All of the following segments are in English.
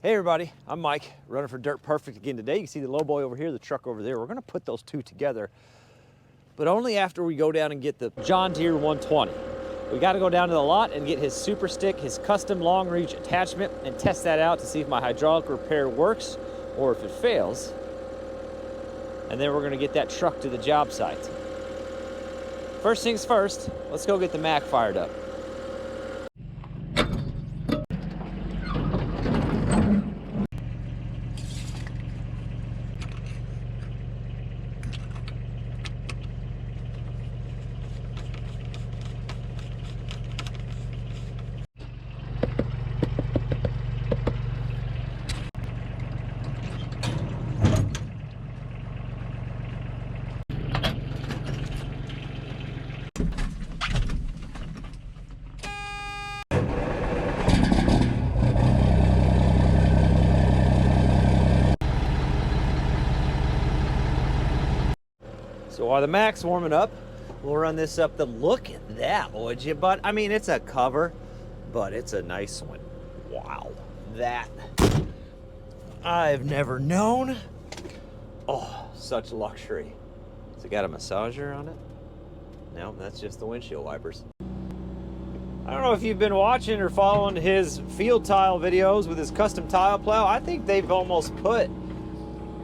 Hey everybody, I'm Mike, running for Dirt Perfect again today. You can see the low boy over here, the truck over there. We're gonna put those two together, but only after we go down and get the John Deere 120. We gotta go down to the lot and get his super stick, his custom long reach attachment, and test that out to see if my hydraulic repair works or if it fails. And then we're gonna get that truck to the job site. First things first, let's go get the Mack fired up. So while the Mack's warming up, we'll run this up. Look at that, would you? But I mean, it's a cover, but it's a nice one. Wow, that I've never known. Oh, such luxury. Has it got a massager on it? No, that's just the windshield wipers. I don't know if you've been watching or following his field tile videos with his custom tile plow. I think they've almost put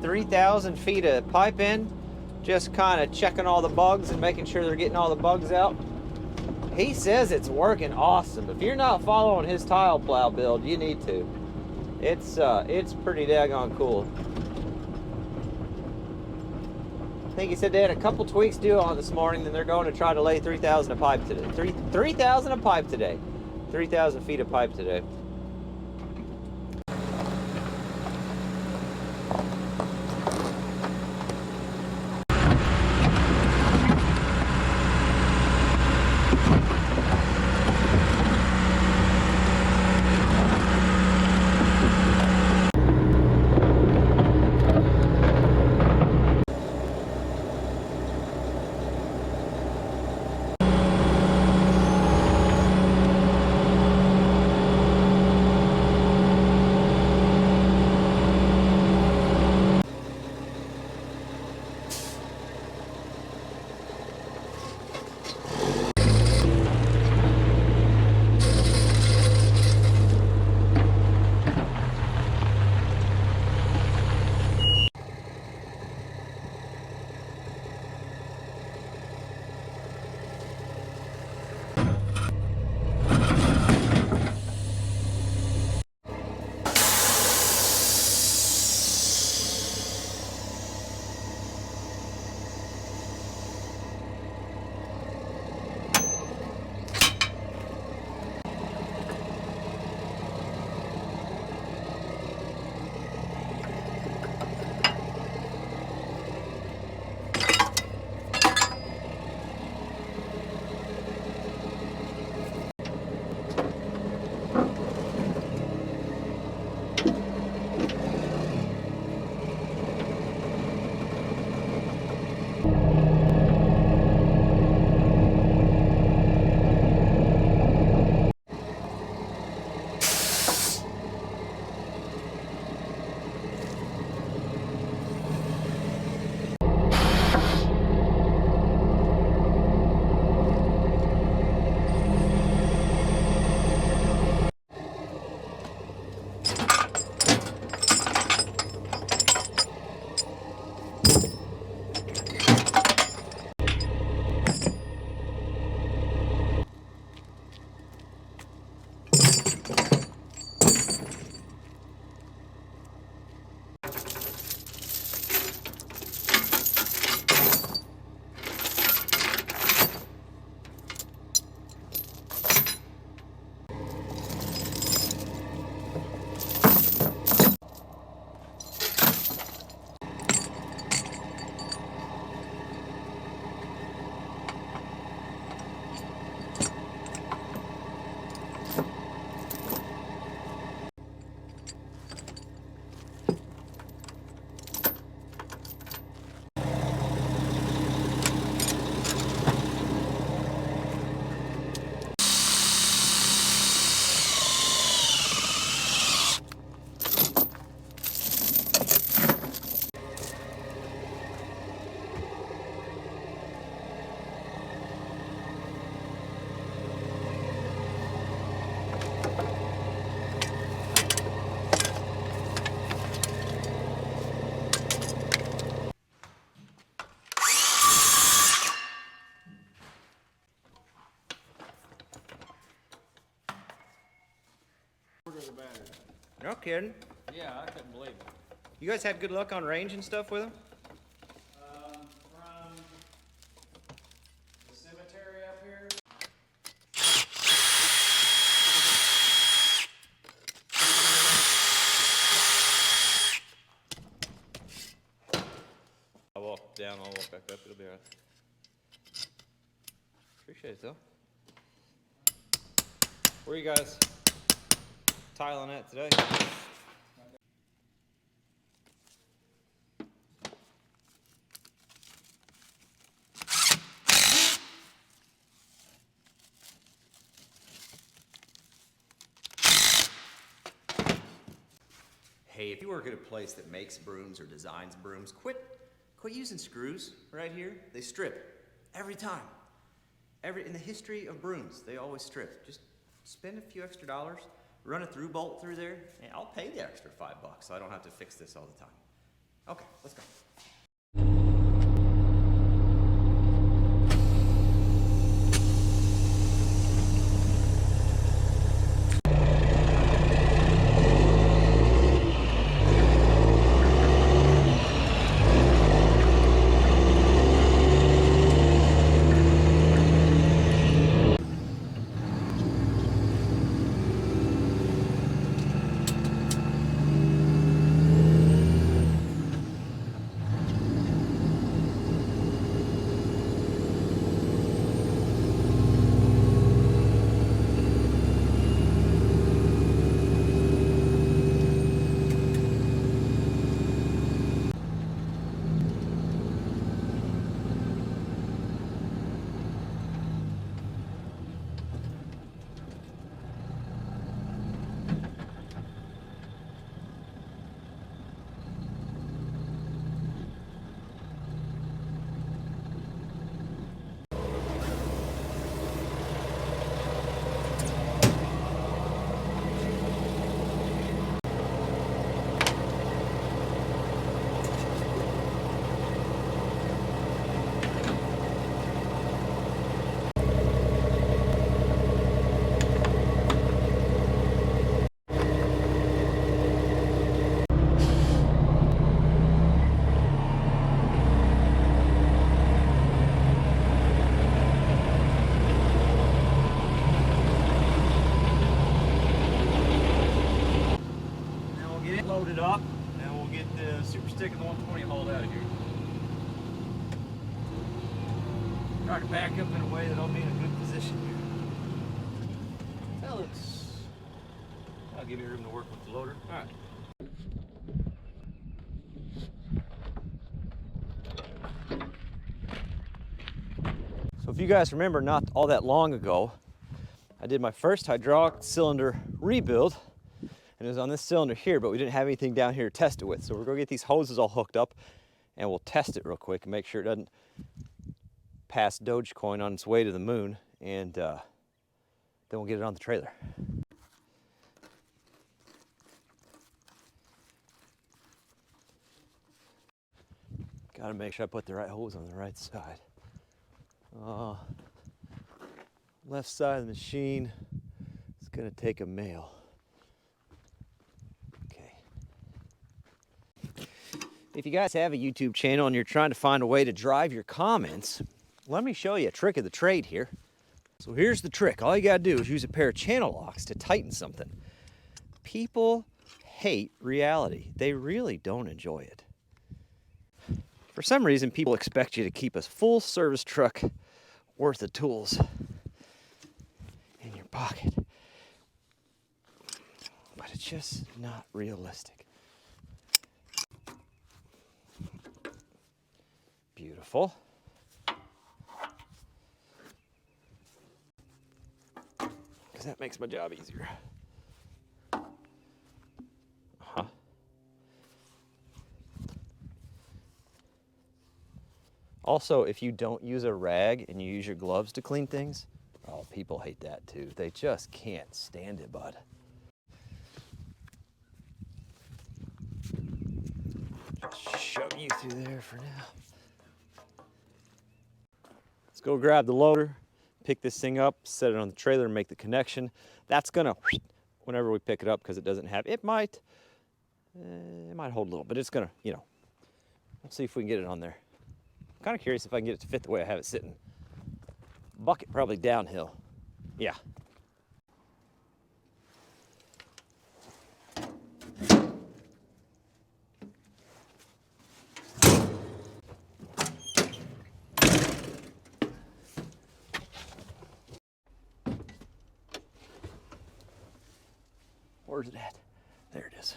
3,000 feet of pipe in, just kind of checking all the bugs and making sure they're getting all the bugs out. He says it's working awesome. If you're not following his tile plow build, you need to. It's pretty daggone cool. I think he said they had a couple tweaks due on this morning, then they're going to try to lay 3,000 of pipe today. 3,000 of pipe today. 3,000 feet of pipe today. Saturday. No kidding. Yeah, I couldn't believe it. You guys had good luck on range and stuff with them? From the cemetery up here. I'll walk down, I'll walk back up, it'll be all right. Appreciate it though. Where are you guys tiling at today? Hey, if you work at a place that makes brooms or designs brooms, quit using screws right here. They strip every time. In the history of brooms, they always strip. Just spend a few extra dollars, run a through bolt through there, and I'll pay the extra $5 so I don't have to fix this all the time. Okay, let's go. Loaded up, and we'll get the super stick and the 120 hauled out of here. Try to back up in a way that I'll be in a good position here. Fellas, I'll give you room to work with the loader. All right. So if you guys remember, not all that long ago, I did my first hydraulic cylinder rebuild, and it was on this cylinder here, but we didn't have anything down here to test it with. So we're gonna get these hoses all hooked up, and we'll test it real quick and make sure it doesn't pass Dogecoin on its way to the moon, and then we'll get it on the trailer. Gotta make sure I put the right hose on the right side. Left side of the machine is gonna take a male. If you guys have a YouTube channel and you're trying to find a way to drive your comments, let me show you a trick of the trade here. So here's the trick. All you gotta do is use a pair of channel locks to tighten something. People hate reality. They really don't enjoy it. For some reason, people expect you to keep a full service truck worth of tools in your pocket. But it's just not realistic. Beautiful. Because that makes my job easier. Also, if you don't use a rag and you use your gloves to clean things, oh, people hate that too. They just can't stand it, bud. Just shove you through there for now. Let's go grab the loader, pick this thing up, set it on the trailer, and make the connection. That's gonna whenever we pick it up because it doesn't have, it might hold a little, but it's gonna, you know, we'll see if we can get it on there. I'm kind of curious if I can get it to fit the way I have it sitting. Bucket probably downhill. Yeah. Where's it at? There it is.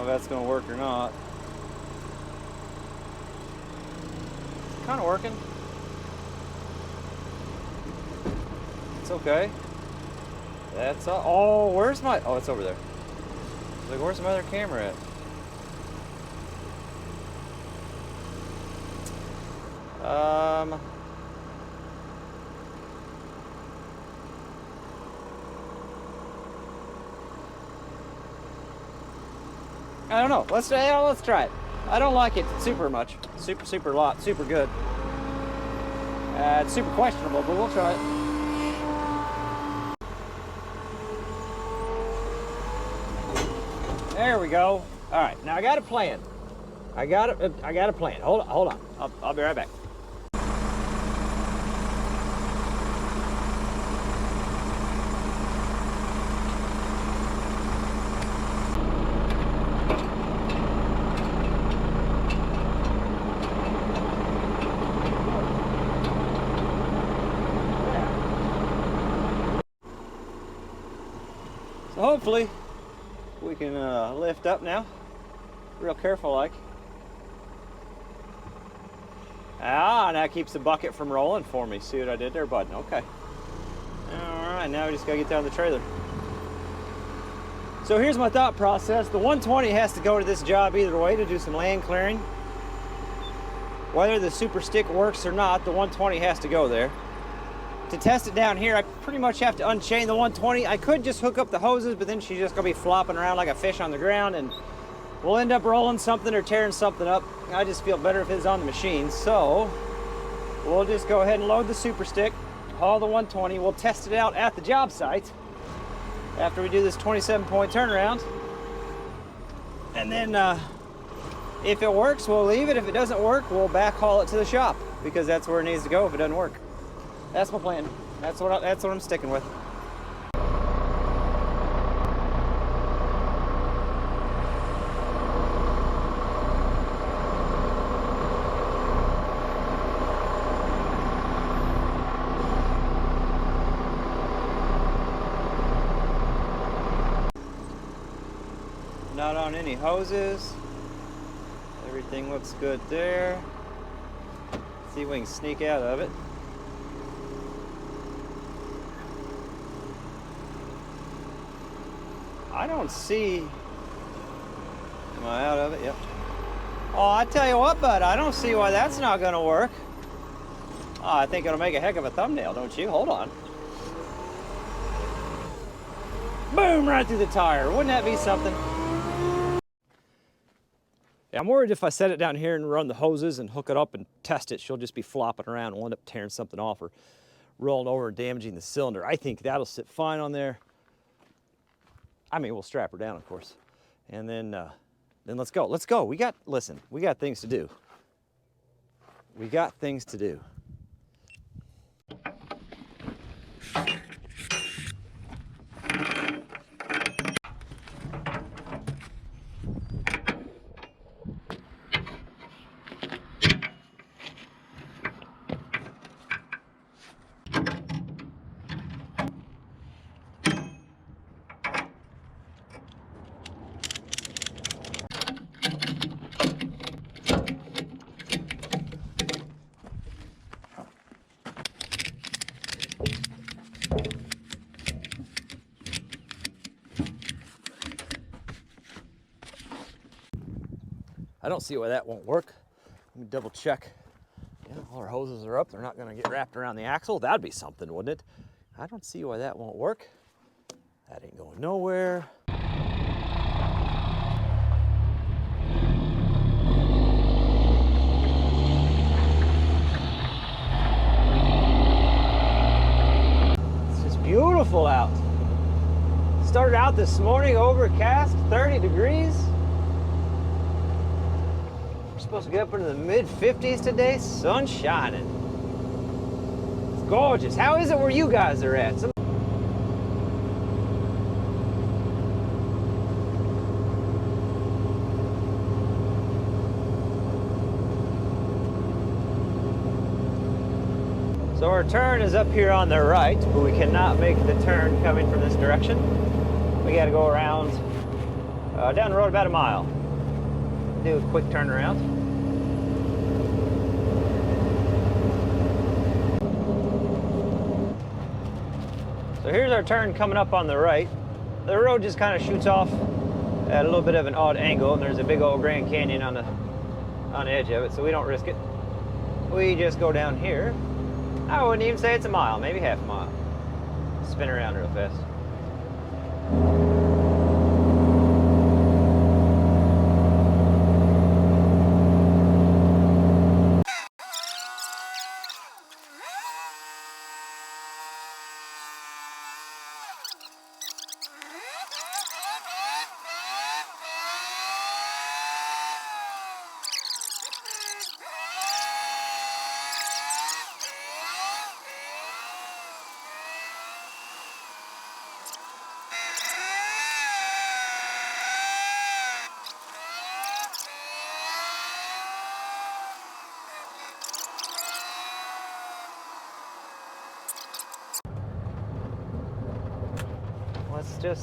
That's gonna work or not. It's kind of working. It's okay. That's oh, where's my? Oh, it's over there. Like, where's my other camera at? I don't know. Let's try it. I don't like it super much. Super good. It's super questionable, but we'll try it. There we go. All right, now I got a plan. I got a plan. Hold on. I'll be right back. So hopefully we can lift up now, real careful like. Ah, that keeps the bucket from rolling for me. See what I did there, bud? Okay. All right, now we just gotta get down the trailer. So here's my thought process. The 120 has to go to this job either way to do some land clearing. Whether the super stick works or not, the 120 has to go there. To test it down here, I pretty much have to unchain the 120. I could just hook up the hoses, but then she's just gonna be flopping around like a fish on the ground, and we'll end up rolling something or tearing something up. I just feel better if it's on the machine. So we'll just go ahead and load the super stick, haul the 120. We'll test it out at the job site after we do this 27-point turnaround. And then if it works, we'll leave it. If it doesn't work, we'll back haul it to the shop because that's where it needs to go if it doesn't work. That's my plan. That's what I'm sticking with. Not on any hoses. Everything looks good there. See if we can sneak out of it. I don't see. Am I out of it? Yep. Oh, I tell you what, bud, I don't see why that's not gonna work. Oh, I think it'll make a heck of a thumbnail, don't you? Hold on. Boom, right through the tire. Wouldn't that be something? Yeah, I'm worried if I set it down here and run the hoses and hook it up and test it, she'll just be flopping around and we'll end up tearing something off or rolling over and damaging the cylinder. I think that'll sit fine on there. I mean, we'll strap her down, of course. And then let's go. Let's go. We got things to do. We got things to do. I don't see why that won't work. Let me double check. Yeah, all our hoses are up. They're not gonna get wrapped around the axle. That'd be something, wouldn't it? I don't see why that won't work. That ain't going nowhere. It's just beautiful out. Started out this morning overcast, 30 degrees. We're supposed to get up into the mid-50s today, sun shining. It's gorgeous. How is it where you guys are at? So our turn is up here on the right, but we cannot make the turn coming from this direction. We got to go around down the road about a mile. Do a quick turnaround. So here's our turn coming up on the right. The road just kind of shoots off at a little bit of an odd angle, and there's a big old Grand Canyon on the edge of it, so we don't risk it. We just go down here. I wouldn't even say it's a mile, maybe half a mile. Spin around real fast.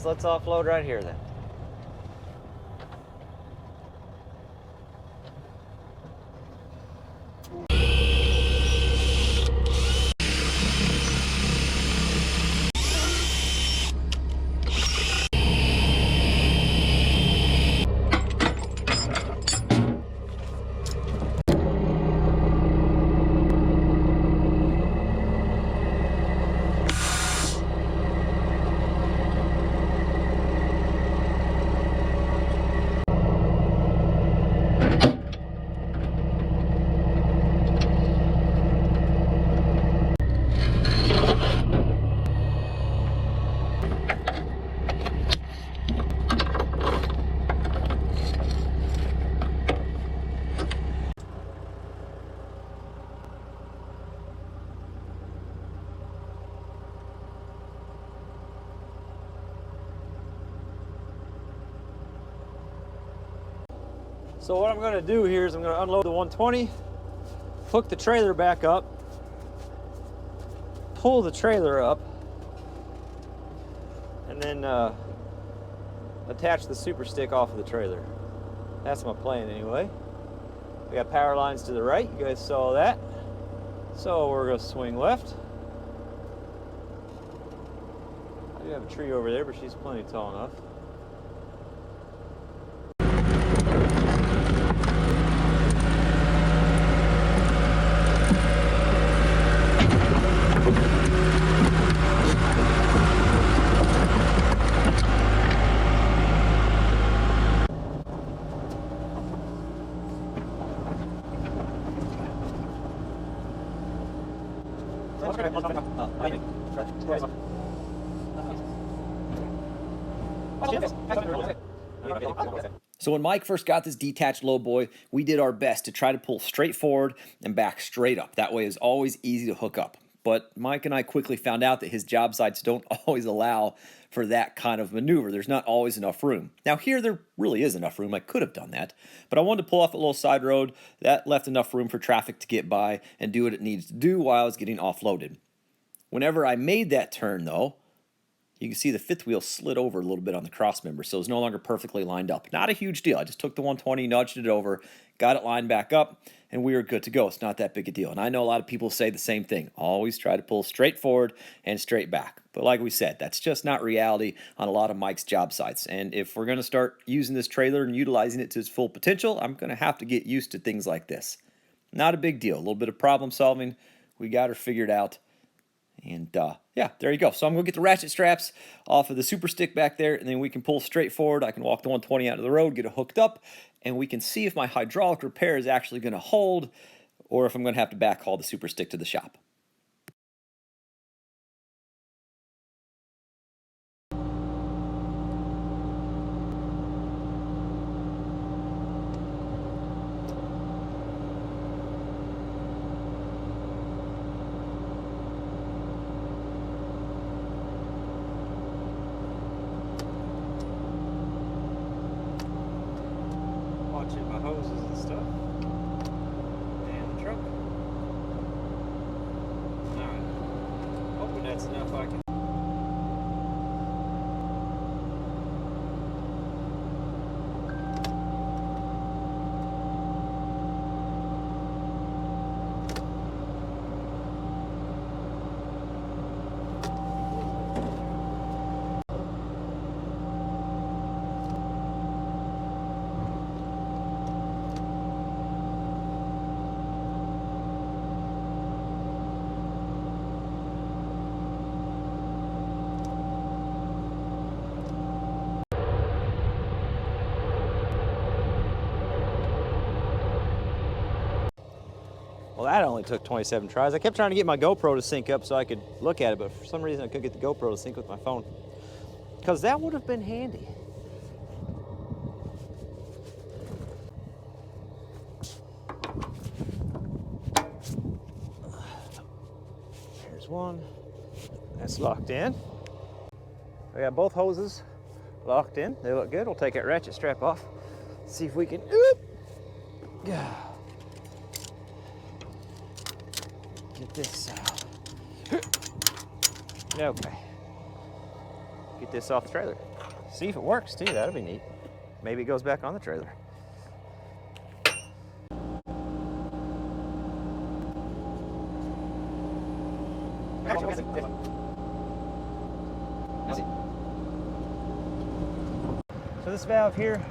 Let's offload right here then. So what I'm going to do here is I'm going to unload the 120, hook the trailer back up, pull the trailer up, and then attach the super stick off of the trailer. That's my plan anyway. We got power lines to the right, you guys saw that. So we're going to swing left. I do have a tree over there, but she's plenty tall enough. So when Mike first got this detached lowboy, we did our best to try to pull straight forward and back straight up. That way it's always easy to hook up. But Mike and I quickly found out that his job sites don't always allow for that kind of maneuver. There's not always enough room. Now here there really is enough room. I could have done that, but I wanted to pull off a little side road that left enough room for traffic to get by and do what it needs to do while I was getting offloaded. Whenever I made that turn though, you can see the fifth wheel slid over a little bit on the cross member, so it's no longer perfectly lined up. Not a huge deal. I just took the 120, nudged it over, got it lined back up, and we were good to go. It's not that big a deal. And I know a lot of people say the same thing. Always try to pull straight forward and straight back. But like we said, that's just not reality on a lot of Mike's job sites. And if we're going to start using this trailer and utilizing it to its full potential, I'm going to have to get used to things like this. Not a big deal. A little bit of problem solving. We got her figured out. And yeah, there you go. So I'm going to get the ratchet straps off of the super stick back there, and then we can pull straight forward. I can walk the 120 out of the road, get it hooked up, and we can see if my hydraulic repair is actually going to hold or if I'm going to have to backhaul the super stick to the shop. Watching my hoses and stuff. And the truck. Alright. Hoping that's enough I can. Well, that only took 27 tries. I kept trying to get my GoPro to sync up so I could look at it, but for some reason I couldn't get the GoPro to sync with my phone. Because that would have been handy. Here's one. That's locked in. I got both hoses locked in. They look good. We'll take that ratchet strap off. See if we can. Get this okay. Get this off the trailer. See if it works too. That'll be neat. Maybe it goes back on the trailer. So this valve here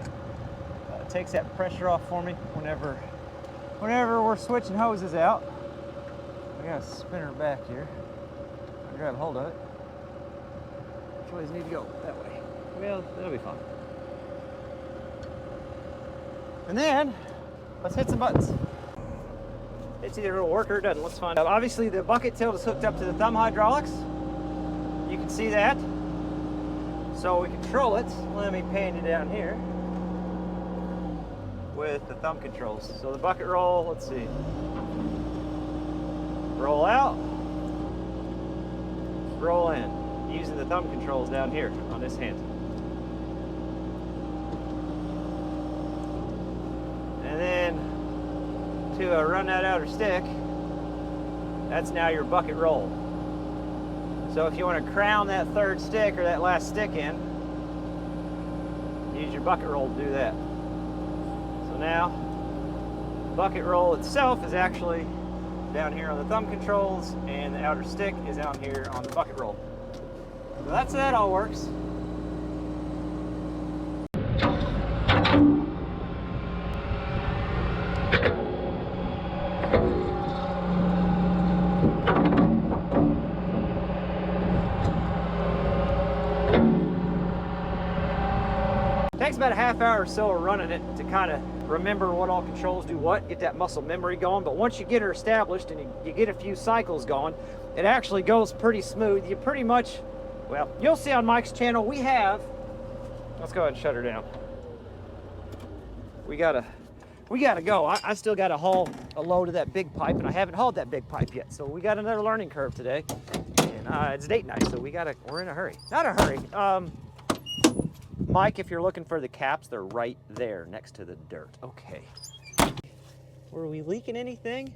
takes that pressure off for me whenever we're switching hoses out. I got a spinner back here. I grab hold of it. Which ways need to go? That way. Well, that'll be fun. And then, let's hit some buttons. It's either it'll work or it doesn't. Let's find out. Obviously, the bucket tilt is hooked up to the thumb hydraulics. You can see that. So we control it. Let me pan you down here with the thumb controls. So the bucket roll, let's see. Roll out, roll in, using the thumb controls down here on this hand. And then to run that outer stick, that's now your bucket roll. So if you want to crown that third stick or that last stick in, use your bucket roll to do that. So now, the bucket roll itself is actually down here on the thumb controls, and the outer stick is down here on the bucket roll. So that's how that all works. It takes about a half hour or so of running it to kind of remember what all controls do what, get that muscle memory going. But once you get her established and you get a few cycles going, it actually goes pretty smooth. You pretty much, well, you'll see on Mike's channel, we have, let's go ahead and shut her down. We gotta go. I still gotta haul a load of that big pipe, and I haven't hauled that big pipe yet. So we got another learning curve today. And it's date night, so we're in a hurry. Not a hurry. Mike, if you're looking for the caps, they're right there next to the dirt. Okay. Were we leaking anything?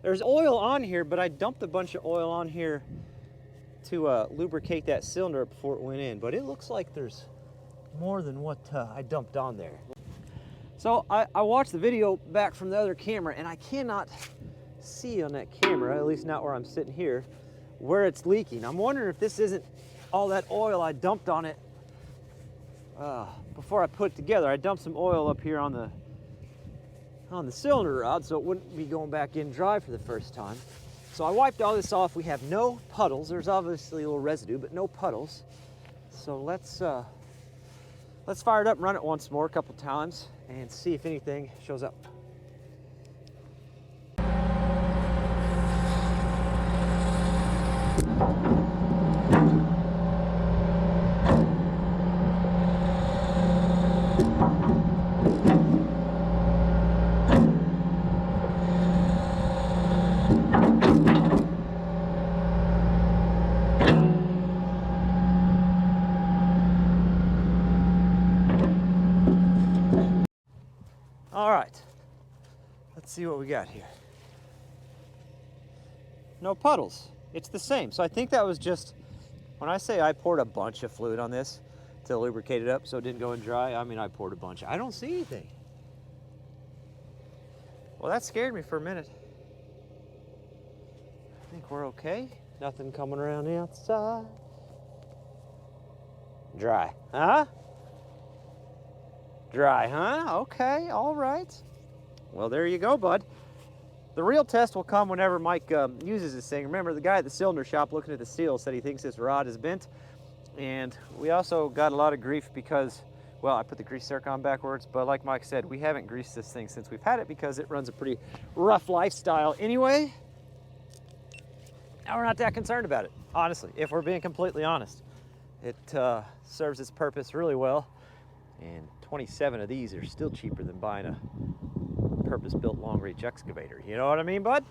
There's oil on here, but I dumped a bunch of oil on here to lubricate that cylinder before it went in, but it looks like there's more than what I dumped on there. So I watched the video back from the other camera, and I cannot see on that camera, at least not where I'm sitting here, where it's leaking. I'm wondering if this isn't all that oil I dumped on it before I put it together. I dumped some oil up here on the cylinder rod so it wouldn't be going back in dry for the first time. So I wiped all this off. We have no puddles. There's obviously a little residue, but no puddles. So let's fire it up and run it once more, a couple times, and see if anything shows up. All right, let's see what we got here. No puddles, it's the same. So I think that was just, when I say I poured a bunch of fluid on this to lubricate it up so it didn't go in dry, I mean I poured a bunch. I don't see anything. Well, that scared me for a minute. I think we're okay. Nothing coming around the outside. Dry, huh? Dry, huh? Okay, all right. Well, there you go, bud. The real test will come whenever Mike uses this thing. Remember, the guy at the cylinder shop looking at the seal said he thinks this rod is bent. And we also got a lot of grief because, well, I put the grease zerk on backwards, but like Mike said, we haven't greased this thing since we've had it because it runs a pretty rough lifestyle anyway. Now we're not that concerned about it, honestly, if we're being completely honest. It serves its purpose really well. And 27 of these are still cheaper than buying a purpose-built long-reach excavator. You know what I mean, bud?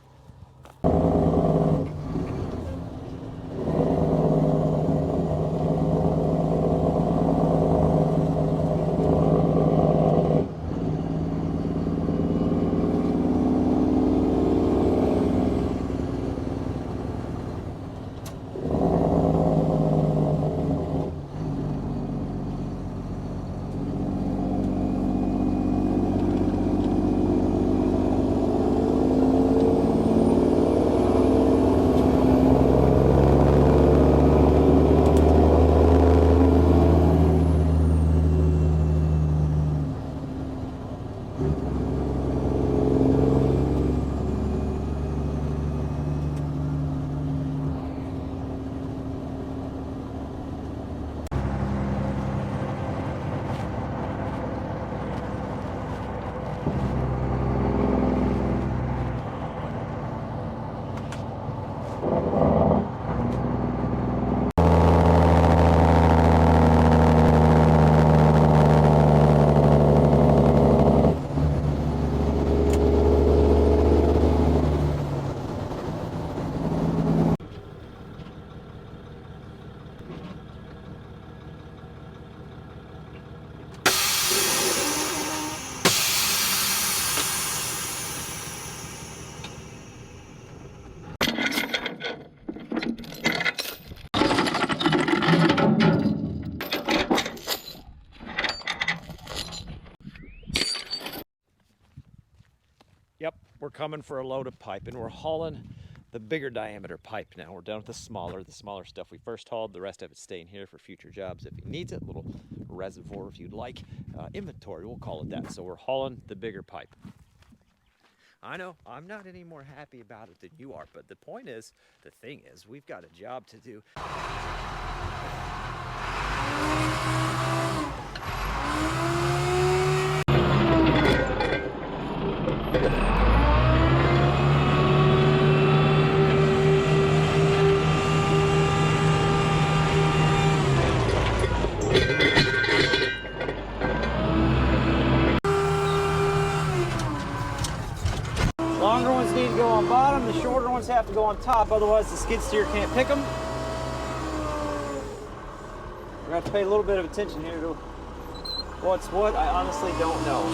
Yep, we're coming for a load of pipe, and we're hauling the bigger diameter pipe now. We're done with the smaller stuff we first hauled. The rest of it's staying here for future jobs if he needs it. A little reservoir if you'd like. Inventory, we'll call it that. So we're hauling the bigger pipe. I know, I'm not any more happy about it than you are, but the point is, the thing is, we've got a job to do. Longer ones need to go on bottom, the shorter ones have to go on top, otherwise the skid steer can't pick them. We're going to have to pay a little bit of attention here to what's what. I honestly don't know.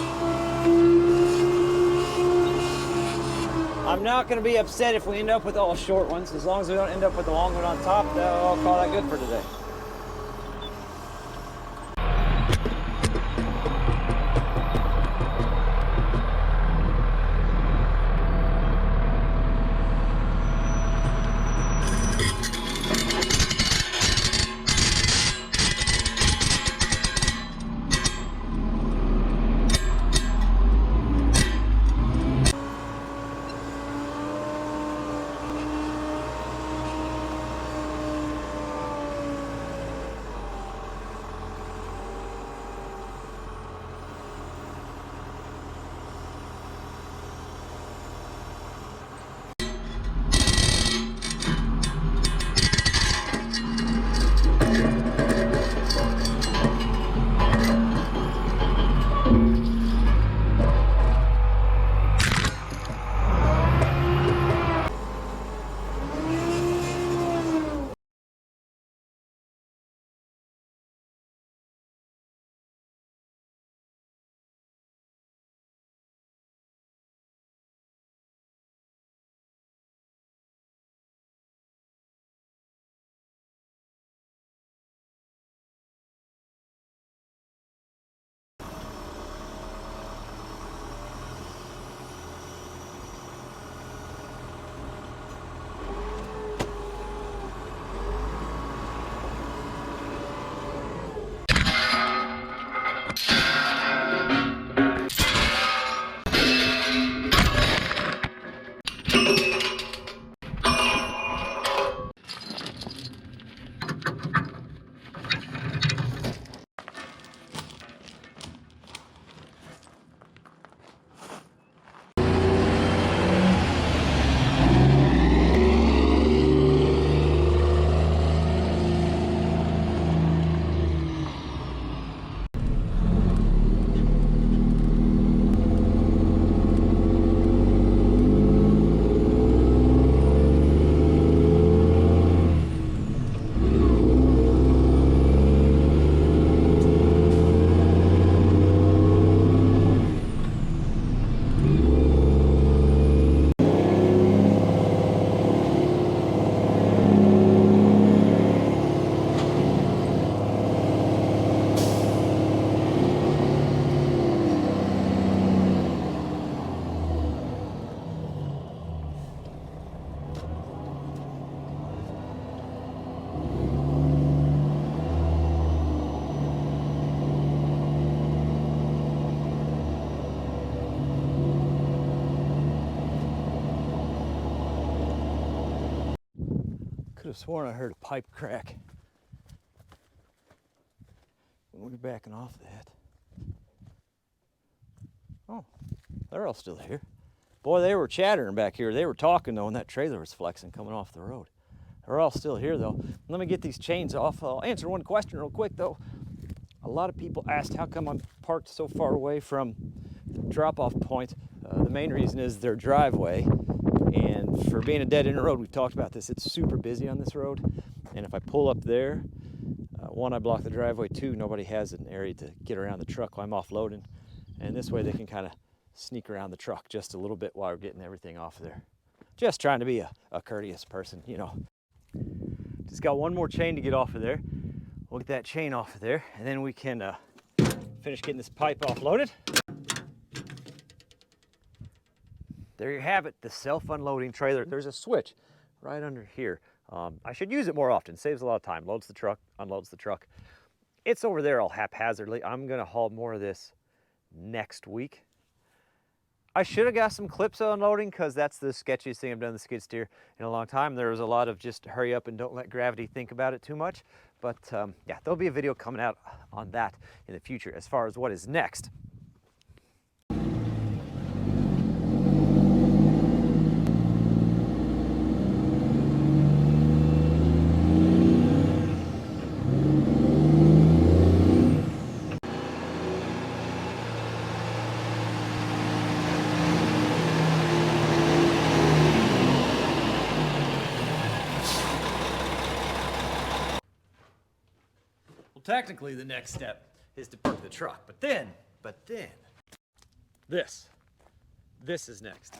I'm not going to be upset if we end up with all short ones. As long as we don't end up with the long one on top, I'll call that good for today. Could have sworn I heard a pipe crack when we were backing off that. Oh, they're all still here. Boy, they were chattering back here. They were talking though, and that trailer was flexing coming off the road. They're all still here though. Let me get these chains off. I'll answer one question real quick though. A lot of people asked how come I'm parked so far away from the drop-off point. The main reason is their driveway. And for being a dead-end road, we've talked about this, it's super busy on this road. And if I pull up there, one, I block the driveway, two, nobody has an area to get around the truck while I'm offloading. And this way they can kind of sneak around the truck just a little bit while we're getting everything off there. Just trying to be a courteous person, you know. Just got one more chain to get off of there. We'll get that chain off of there, and then we can finish getting this pipe offloaded. There you have it, the self-unloading trailer. There's a switch right under here. I should use it more often, saves a lot of time. Loads the truck, unloads the truck. It's over there all haphazardly. I'm gonna haul more of this next week. I should have got some clips on unloading because that's the sketchiest thing I've done the skid steer in a long time. There was a lot of just hurry up and don't let gravity think about it too much. But yeah, there'll be a video coming out on that in the future as far as what is next. Technically, the next step is to park the truck, but then, this is next.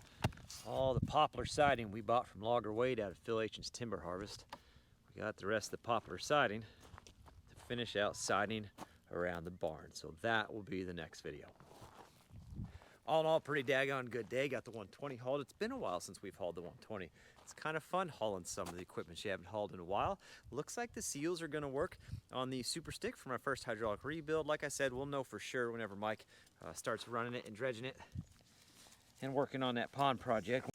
all the poplar siding we bought from Logger Wade out of Phil H.'s Timber Harvest. We got the rest of the poplar siding to finish out siding around the barn. So that will be the next video. All in all, pretty daggone good day. Got the 120 hauled. It's been a while since we've hauled the 120. It's kind of fun hauling some of the equipment you haven't hauled in a while. Looks like the seals are gonna work on the Super Stick for my first hydraulic rebuild. Like I said, we'll know for sure whenever Mike starts running it and dredging it and working on that pond project.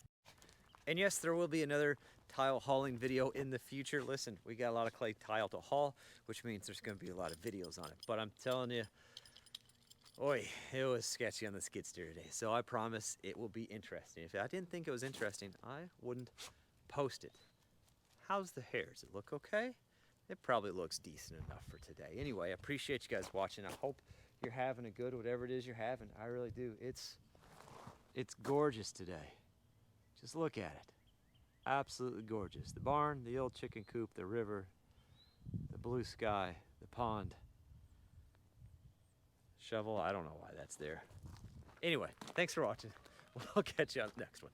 And yes, there will be another tile hauling video in the future. Listen, we got a lot of clay tile to haul, which means there's gonna be a lot of videos on it. But I'm telling you, boy, it was sketchy on the skid steer today, so I promise it will be interesting. If I didn't think it was interesting, I wouldn't post it. How's the hair? Does it look okay? It probably looks decent enough for today. Anyway, I appreciate you guys watching. I hope you're having a good whatever it is you're having. I really do. It's gorgeous today. Just look at it. Absolutely gorgeous. The barn, the old chicken coop, the river, the blue sky, the pond. Shovel, I don't know why that's there. Anyway, thanks for watching. We'll catch you on the next one.